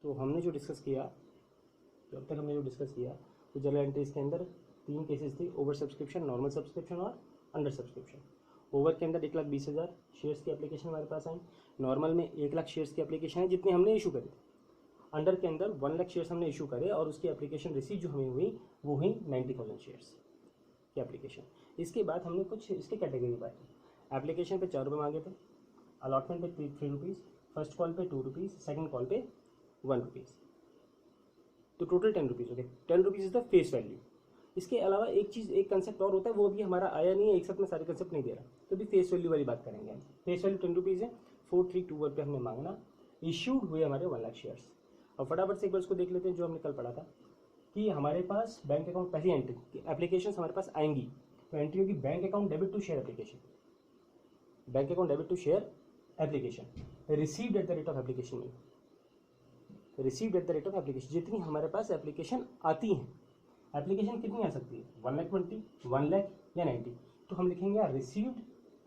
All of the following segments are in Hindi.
तो हमने जो डिस्कस किया, तो अब तक हमने जो डिस्कस किया, तो जनरल एंट्रीज के अंदर 3 केसेस थी, ओवर सब्सक्रिप्शन, नॉर्मल सब्सक्रिप्शन और अंडर सब्सक्रिप्शन। ओवर के अंदर 1,20,000 शेयर्स की एप्लीकेशन हमारे पास आई। नॉर्मल में 1 लाख शेयर्स की एप्लीकेशन है जितनी हमने इशू करी थी। अंडर के अंदर 1 लाख शेयर्स हमने इशू करे और उसकी एप्लीकेशन रिसीव जो हमें हुई वो हुई 90,000 शेयर्स की एप्लीकेशन। इसके बाद हमने कुछ इसके कैटेगरी बांटी। एप्लीकेशन पे 4 रुपये मांगे थे, अलॉटमेंट पे 3 रुपीज़, फर्स्ट कॉल पे 2 रुपीज़, सेकंड कॉल पे 1 रुपीज़, तो टोटल 10 रुपीज़ हो गए। 10 rupees is the face value. इसके अलावा एक कंसेप्ट और होता है, वो अभी हमारा आया नहीं है, एक साथ में सारे कंसेप्ट नहीं दे रहा, तो अभी फेस वैल्यू वाली बात करेंगे हम। फेस वैल्यू 10 रुपीज़ है, 4321 पे हमने मांगना। इश्यूड हुए हमारे 1 लाख शेयर्स। और फटाफट से एक बार उसको देख लेते हैं जो हमने कल पढ़ा था कि हमारे पास बैंक अकाउंट पहली एंट्री एप्लीकेशन हमारे पास आएंगी, तो एंट्री होगी bank account debit to share application, bank account debit to share application, received at the rate of application में, received at the rate of application. जितनी हमारे पास एप्लीकेशन आती हैं, एप्लीकेशन कितनी आ सकती है, 1,20,000, 1 लाख या 90, तो हम लिखेंगे received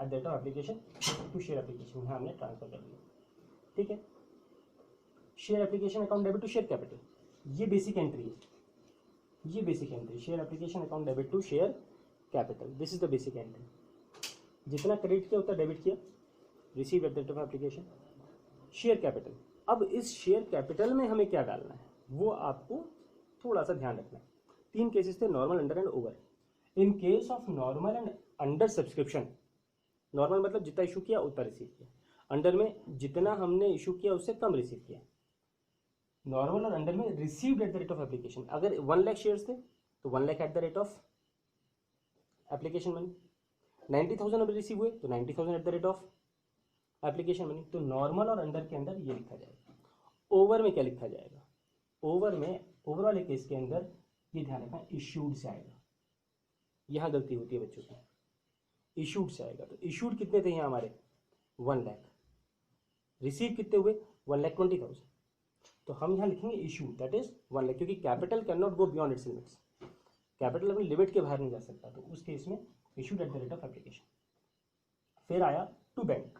at the rate of application to share application, यहाँ हमने ट्रांसफर कर दिया। ठीक है, share application account debit to share capital, ये बेसिक एंट्री है, ये basic entry, share application account debit to share capital, this is the basic entry. जितना क्रेडिट किया उतना डेबिट किया, receive at the rate of application. Share capital, अब इस शेयर कैपिटल में हमें क्या डालना है वो आपको थोड़ा सा ध्यान रखना है। 3 केसेस थे, normal, under and over. In case of normal and under subscription, normal मतलब जितना इशू किया उतना रिसीव किया, अंडर में जितना हमने इशू किया उससे कम रिसीव किया। नॉर्मल और अंडर में received at the rate of application, अगर 1 लाख शेयर्स थे तो 1 lakh eight the rate of application money, 90,000 अभी रिसीव हुए तो 90,000 eight the rate of application money. तो नॉर्मल और अंडर के अंदर ये लिखा जाएगा। ओवर में क्या लिखा जाएगा, ओवर में, ओवर वाले केस के अंदर ये ध्यान रखना इशूड से आएगा, यहां गलती होती है बच्चों की, इशूड से आएगा। तो इशूड कितने थे यहाँ हमारे, 1 लाख, रिसीव कितने हुए, 1,20,000, तो हम यहाँ लिखेंगे इशू दैट इज 1 लाख, क्योंकि capital can not go beyond it's limits, capital अपनी लिमिट के बाहर नहीं जा सकता, तो उस केस में issued at the rate of application. फिर आया टू बैंक,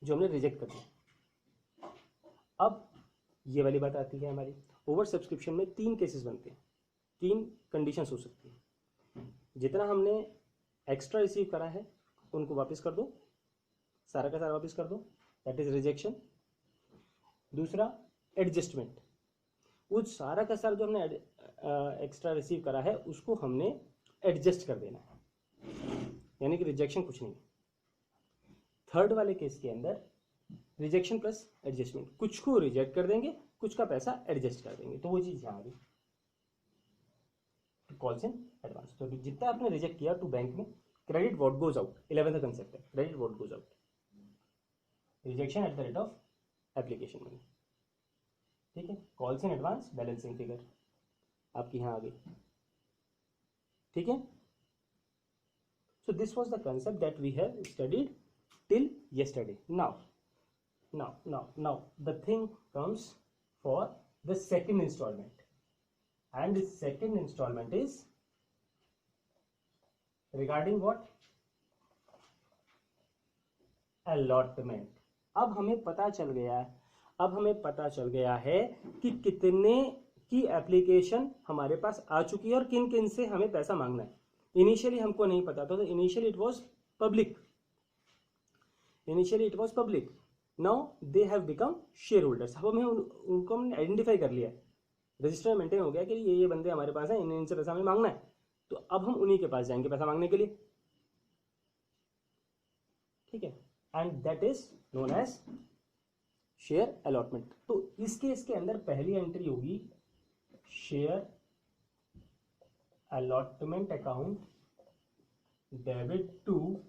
जो हमने रिजेक्ट कर दिया। अब ये वाली बात आती है हमारी, ओवर सब्सक्रिप्शन में 3 केसेस बनते हैं, 3 कंडीशंस हो सकती हैं। जितना हमने एक्स्ट्रा रिसीव करा है उनको वापस कर दो, सारा का सारा वापस कर दो, दैट इज रिजेक्शन। दूसरा एडजस्टमेंट, उस सारा का सारा जो हमने एक्स्ट्रा रिसीव करा है उसको हमने एडजस्ट कर देना है, यानी कि रिजेक्शन कुछ नहीं। थर्ड वाले केस के अंदर रिजेक्शन प्लस एडजस्टमेंट, कुछ को रिजेक्ट कर देंगे, कुछ का पैसा एडजस्ट कर देंगे, तो वो चीज यहाँ आ गई कॉल्स इन एडवांस। तो जितना आपने रिजेक्ट किया टू बैंक में, credit what goes out, 11th concept है, credit what goes out, rejection at the rate of application money. ठीक है, calls in advance, balancing figure आपकी यहाँ आ गई। ठीक है, so this was the concept that we have studied till yesterday. Now the thing comes for the second installment, and the second installment is regarding what, allotment। अब हमें पता चल गया है कि कितने की एप्लीकेशन हमारे पास आ चुकी है और किन किन से हमें पैसा मांगना है। इनिशियली हमको नहीं पता था, तो initially it was public, initially it was public, now they have become share holders. अब हमें उनको हमने आइडेंटिफाई कर लिया है, रजिस्टर में मेंटेन हो गया कि ये बंदे हमारे पास हैं, इनसे पैसा हमें मांगना है, तो अब हम उन्हीं के पास जाएंगे पैसा मांगने के लिए। ठीक है, and that is known as share allotment. तो इस केस के अंदर पहली एंट्री होगी share allotment account debit to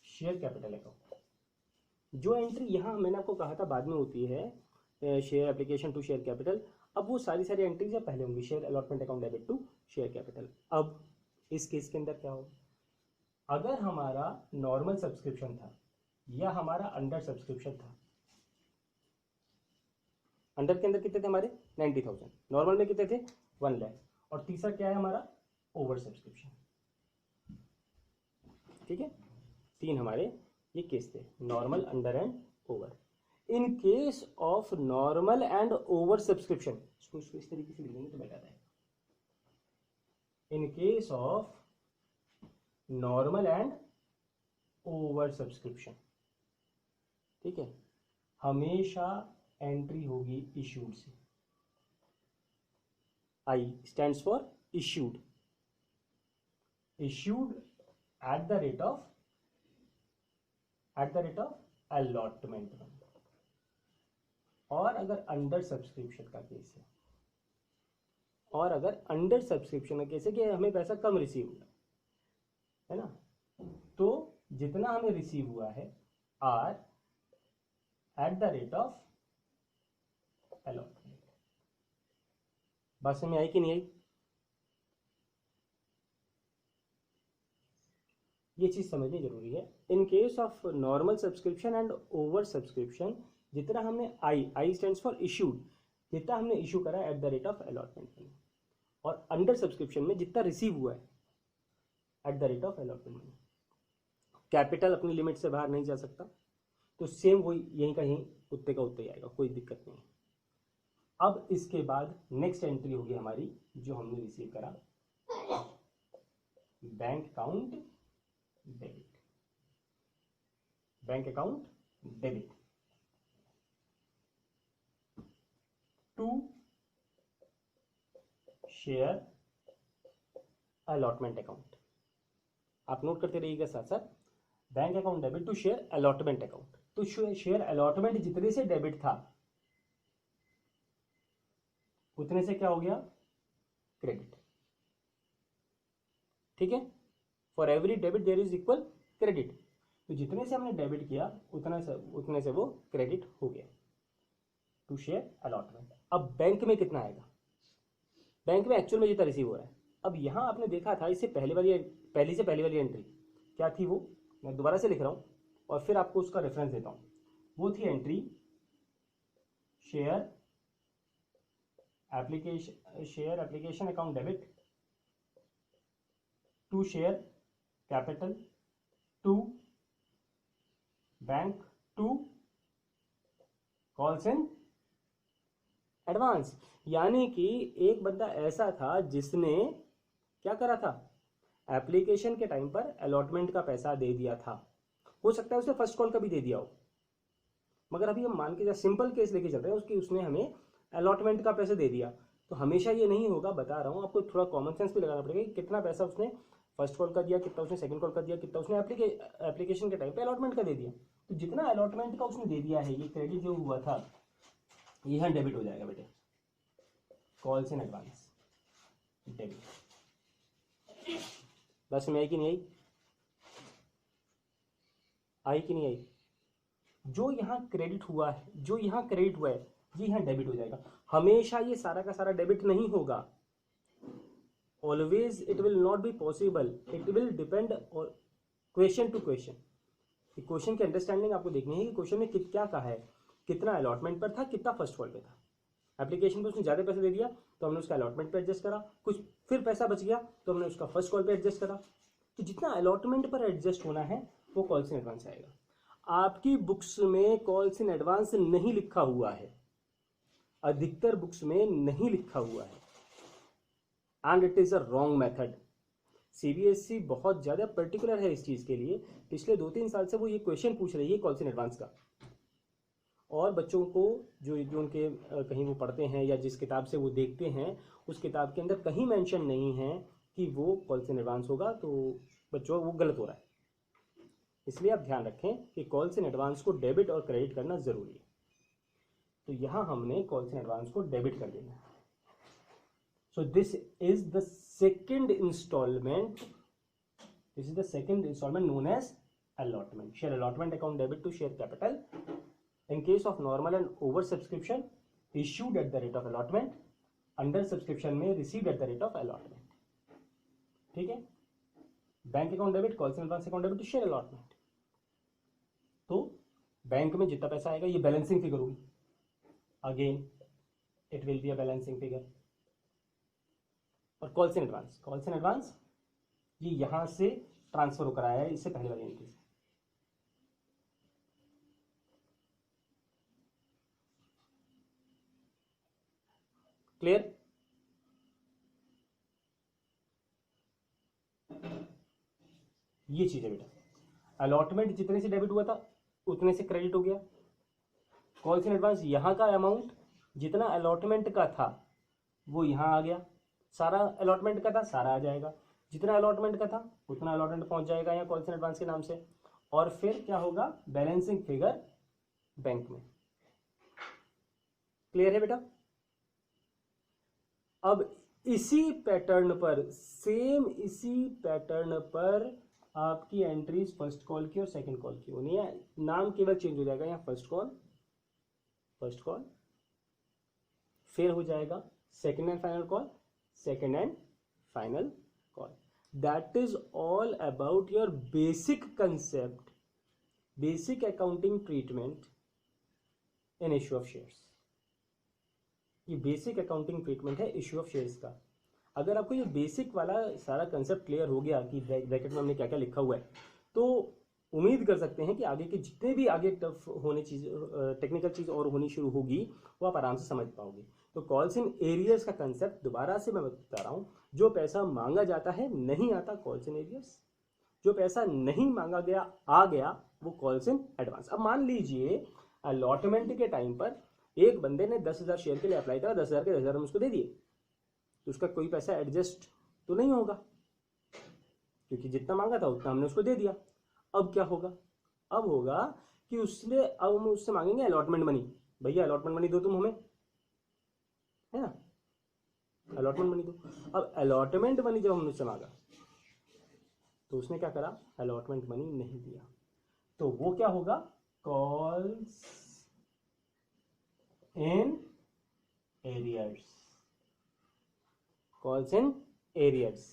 share capital account. जो एंट्री यहाँ मैंने आपको कहा था बाद में होती है share application to share capital, अब वो सारी एंट्रीज पहले होंगी, share allotment account debit to share capital. अब इस केस के अंदर क्या होगा, अगर हमारा नॉर्मल सब्सक्रिप्शन था या हमारा अंडर सब्सक्रिप्शन था, अंडर के अंदर कितने थे हमारे 90,000, नॉर्मल में कितने थे 1 लाख, और तीसरा क्या है हमारा ओवर सब्सक्रिप्शन। ठीक है, 3 हमारे ये केस थे, normal, under and over. In case of normal and over subscription, इसको इस तरीके से लिख देंगे तो बेटर है। In case of normal and over subscription, ठीक है, हमेशा एंट्री होगी इश्यूड से। आई stands for issued, issued at the rate of allotment. और अगर अंडर सब्सक्रिप्शन का केस है, और अगर अंडर सब्सक्रिप्शन का केस है कि हमें पैसा कम रिसीव हुआ है ना, तो जितना हमें रिसीव हुआ है are at the rate of allotment. बात समझ में आई कि नहीं आई? ये चीज समझनी जरूरी है। In case of normal subscription and over subscription, जितना हमने आई स्टैंड्स फॉर इश्यूड, जितना हमने इश्यू करा eight the rate of allotment, और अंडर सब्सक्रिप्शन में जितना रिसीव हुआ है eight the rate of allotment money. Capital अपनी लिमिट से बाहर नहीं जा सकता, तो सेम वही यहीं का यहीं उत्ते का उत्ते ही आएगा, कोई दिक्कत नहीं। अब इसके बाद नेक्स्ट एंट्री होगी हमारी जो हमने रिसीव करा, bank account debit. Bank account debit to share allotment account. आप नोट करते रहिएगा साथ साथ, bank account debit to share allotment account. तो शेयर अलॉटमेंट जितने से डेबिट था उतने से क्या हो गया, क्रेडिट। ठीक है, for every debit there is equal credit. तो जितने से हमने डेबिट किया उतने से वो क्रेडिट हो गया टू शेयर अलॉटमेंट। अब बैंक में कितना आएगा, बैंक में एक्चुअल में जितना रिसीव हो रहा है। अब यहां आपने देखा था इससे पहले वाली एंट्री क्या थी, वो मैं दोबारा से लिख रहा हूं और फिर आपको उसका रेफरेंस देता हूं। वो थी entry share application account debit to share capital to bank to calls in advance. यानी कि एक बंदा ऐसा था जिसने क्या करा था, एप्लीकेशन के टाइम पर अलॉटमेंट का पैसा दे दिया था। हो सकता है उसने फर्स्ट कॉल का भी दे दिया हो, मगर अभी हम मान के सिंपल केस लेके चल रहे हैं उसकी, उसने हमें अलॉटमेंट का पैसा दे दिया। तो हमेशा ये नहीं होगा, बता रहा हूं आपको, थोड़ा कॉमन सेंस भी लगाना पड़ेगा कि कितना पैसा उसने फर्स्ट कॉल का दिया, कितना उसने सेकंड कॉल का दिया, कितना उसने एप्लीकेशन के टाइम पे अलॉटमेंट का दे दिया। तो जितना अलॉटमेंट का उसने दे दिया है, ये क्रेडिट जो हुआ था ये यहां डेबिट हो जाएगा बेटे, कॉल्स इन एडवांस डेबिट। बस में आई कि नहीं आई, आई कि नहीं आई? जो यहां क्रेडिट हुआ है, ये यहां डेबिट हो जाएगा। हमेशा ये सारा का सारा डेबिट नहीं होगा, always it will not be possible, it will depend question to question. Question की अंडरस्टैंडिंग आपको देखनी है कि क्वेश्चन में क्या कहा है, कितना अलॉटमेंट पर था, कितना फर्स्ट कॉल पे था। एप्लीकेशन पे उसने ज्यादा पैसा दे दिया तो हमने उसका अलॉटमेंट पे एडजस्ट करा, कुछ फिर पैसा बच गया तो हमने उसका फर्स्ट कॉल पे एडजस्ट करा। तो जितना अलॉटमेंट पर एडजस्ट होना है वो कॉल्स इन एडवांस आएगा। आपकी बुक्स में कॉल्स इन एडवांस नहीं लिखा हुआ है, अधिकतर बुक्स में नहीं लिखा हुआ है, and it is a wrong method. CBSE बहुत ज्यादा पर्टिकुलर है इस चीज के लिए। पिछले 2-3 साल से वो ये क्वेश्चन पूछ रही है कॉल्स इन एडवांस का, और बच्चों को जो उनके कहीं वो पढ़ते हैं या जिस किताब से वो देखते हैं उस किताब के अंदर कहीं मेंशन नहीं है कि वो कॉल्स इन एडवांस होगा, तो बच्चों वो गलत हो रहा है। इसलिए आप ध्यान रखें कि कॉल्स इन एडवांस को डेबिट और क्रेडिट करना जरूरी है। तो यहां हमने कॉल्स इन एडवांस को डेबिट कर देना है। So this is the second installment known as allotment. Share allotment account debit to share capital in case of normal and over subscription issued at the rate of allotment, under subscription में received at the rate of allotment. ठीक है, bank account debit, calls in advance account debit to share allotment. तो बैंक में जितना पैसा आएगा ये बैलेंसिंग फिगर होगी, again it will be a balancing figure. और कॉल्स इन एडवांस ये यहां से ट्रांसफर होकर आया है इससे पहले वाली एंट्री से। क्लियर? ये चीज है बेटा, अलॉटमेंट जितने से डेबिट हुआ था उतने से क्रेडिट हो गया। कॉल्स इन एडवांस यहाँ का अमाउंट जितना अलॉटमेंट का था वो यहाँ आ गया, सारा अलॉटमेंट का था सारा आ जाएगा, जितना अलॉटमेंट का था उतना अलॉटमेंट पहुंच जाएगा यहाँ कॉल्स इन एडवांस के नाम से। और फिर क्या होगा, बैलेंसिंग फिगर बैंक में। क्लियर है बेटा? अब इसी पैटर्न पर, सेम इसी पैटर्न पर आपकी एंट्रीज फर्स्ट कॉल की और सेकंड कॉल की होनी है। नाम केवल चेंज हो जाएगा, यहाँ फर्स्ट कॉल फिर हो जाएगा second and final call, second and final call. That is all about your basic concept, basic accounting treatment in issue of shares. ये बेसिक अकाउंटिंग ट्रीटमेंट है इश्यू ऑफ शेयर्स का। अगर आपको ये बेसिक वाला सारा कंसेप्ट क्लियर हो गया कि ब्रैकेट में हमने क्या क्या लिखा हुआ है, तो उम्मीद कर सकते हैं कि आगे के जितने भी आगे टफ होने चीज, टेक्निकल चीज और होनी शुरू होगी वो आप आराम से समझ पाओगे। तो कॉल्स इन एरियर्स का कंसेप्ट दोबारा से मैं बता रहा हूँ, जो पैसा मांगा जाता है नहीं आता कॉल्स इन एरियर्स, जो पैसा नहीं मांगा गया आ गया वो कॉल्स इन एडवांस। अब मान लीजिए अलॉटमेंट के टाइम पर एक बंदे ने 10,000 शेयर के लिए अप्लाई करा, 10,000 के 10,000 हम उसको दे दिए, तो उसका कोई पैसा एडजस्ट तो नहीं होगा, क्योंकि जितना मांगा था उतना हमने उसको दे दिया। अब क्या होगा, अब होगा कि अब हम उससे मांगेंगे अलॉटमेंट मनी। भैया अलॉटमेंट मनी दो तुम हमें, है ना, अलॉटमेंट मनी दो। अब अलॉटमेंट मनी जब हमने उससे मांगा तो उसने क्या करा, अलॉटमेंट मनी नहीं दिया, तो वो क्या होगा, calls in arrears, calls in arrears.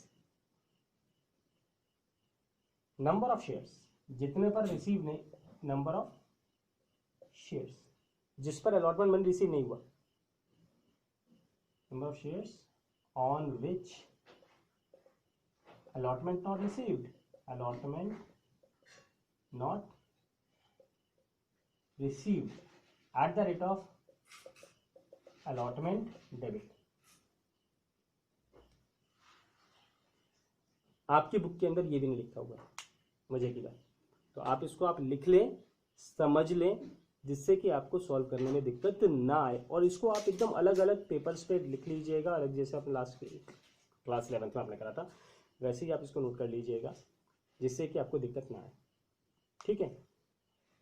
Number of shares जितने पर रिसीव नहीं, नंबर ऑफ शेयर्स जिस पर अलॉटमेंट मनी रिसीव नहीं हुआ, number of shares on which allotment not received, allotment not received at the rate of allotment debit। आपकी बुक के अंदर ये भी नहीं लिखा हुआ है, मजे की बात। तो आप इसको आप लिख लें, समझ लें, जिससे कि आपको सॉल्व करने में दिक्कत ना आए। और इसको आप एकदम अलग अलग पेपर्स पे लिख लीजिएगा, अलग जैसे आपने लास्ट क्लास 11th में आपने करा था वैसे ही आप इसको नोट कर लीजिएगा, जिससे कि आपको दिक्कत ना आए। ठीक है,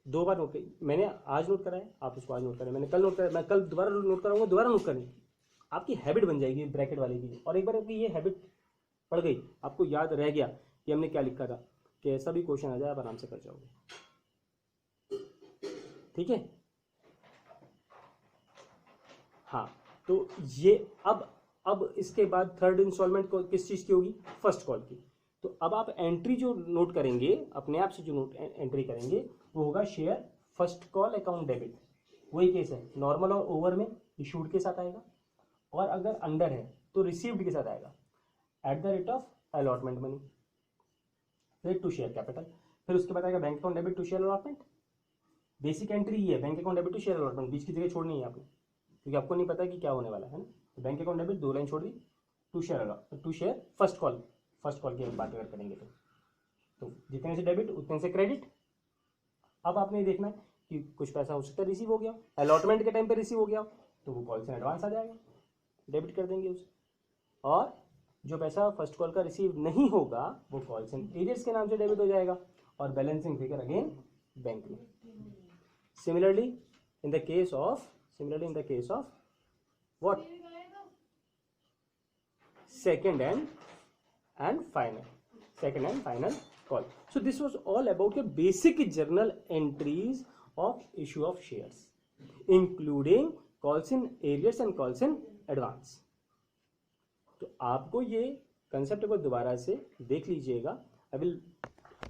2 बार नोट करिए, मैंने आज नोट करा है, आप उसको आज नोट करें, मैंने कल नोट करा, मैं कल दोबारा नोट कराऊंगा, दोबारा नोट करें, आपकी हैबिट बन जाएगी ब्रैकेट वाले की। और एक बार आपकी ये हैबिट पड़ गई, आपको याद रह गया कि हमने क्या लिखा था, कि ऐसा भी क्वेश्चन आ जाए आप आराम से कर जाओगे। ठीक है, हाँ, तो ये अब इसके बाद थर्ड इंस्टॉलमेंट को किस चीज़ की होगी, फर्स्ट कॉल की। तो अब आप एंट्री जो नोट करेंगे, अपने आप से जो नोट एंट्री करेंगे वो होगा share first call account debit. वही केस है, नॉर्मल और ओवर में इशूड के साथ आएगा, और अगर अंडर है तो रिसीव्ड के साथ आएगा, at the rate of allotment money, फिर टू शेयर कैपिटल, फिर उसके बाद आएगा bank account debit to share allotment. Basic entry ये है, bank account debit to share allotment, बीच की जगह छोड़नी है आपने, क्योंकि आपको नहीं पता कि क्या होने वाला है ना। तो बैंक अकाउंट डेबिट 2 लाइन छोड़ दी, टू शेयर फर्स्ट कॉल की बात अगर करेंगे तो जितने से डेबिट उतने से क्रेडिट। अब आपने देखना है कि कुछ पैसा हो सकता है रिसीव हो गया, अलॉटमेंट के टाइम पे रिसीव हो गया, तो वो कॉल से एडवांस आ जाएगा, डेबिट कर देंगे उसे। और जो पैसा फर्स्ट कॉल का रिसीव नहीं होगा वो कॉल्स इन एरियर्स के नाम से डेबिट हो जाएगा, और बैलेंसिंग फिगर अगेन बैंक में। Similarly in the case of what, second and final call. So this was all about your basic journal entries of issue of shares, including calls in arrears and calls in advance. तो आपको ये कंसेप्ट को दोबारा से देख लीजिएगा। I will